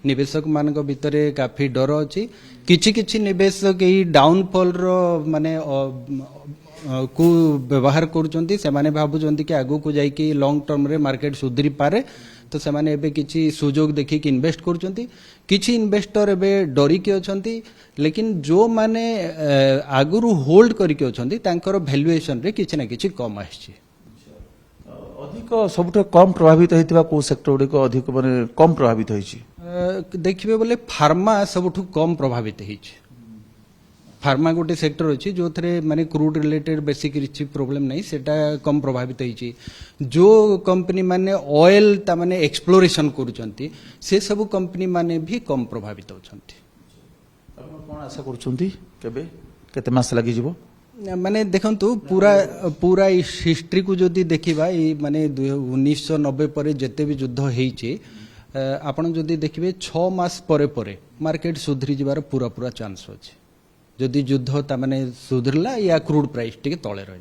निवेशक मान भितर काफी डर अच्छी किछि निवेशक यही डाउनफॉल रो माने को व्यवहार करुँच से भावुं कि आगू को जाकि लॉन्ग टर्म रे मार्केट सुधरी पारे तो से माने एबे किछि सुजोग देखिक इन्वेस्ट करुँच किछि इन्वेस्टर एबे डरिकी अछंती लेकिन जो माने आगुरु होल्ड करके अछंती तांकर वैल्यूएशन रे किछि ना किछि कम आछि अधिक सबुठ कम प्रभावित होइतिबा को सेक्टर गुडी को अधिक माने कम प्रभावित होइछि देखिबे बोले फार्मा सबुठ कम प्रभावित होइछि फार्मा गोटे सेक्टर अच्छी जो थे माने क्रूड रिलेटेड बेसिक किसी प्रोब्लेम नहीं सेटा कम प्रभावित होइछि जो कंपनी माने ऑयल ता माने एक्सप्लोरेशन करूचंती से सब कंपनी माने भी कम प्रभावित होचंती कोन आशा करूचंती केबे केते मास लागि जिवो माने देखंतु पूरा हिस्ट्री को जदि देखिबा ई माने 1990 पर जेते भी युद्ध हेइछि आपण जदि देखिबे 6 मास परे मार्केट सुधरी जिबार पूरा चांस अछि जदि युद्ध ता माने सुधरला या क्रूड प्राइस टिके तळे रहला।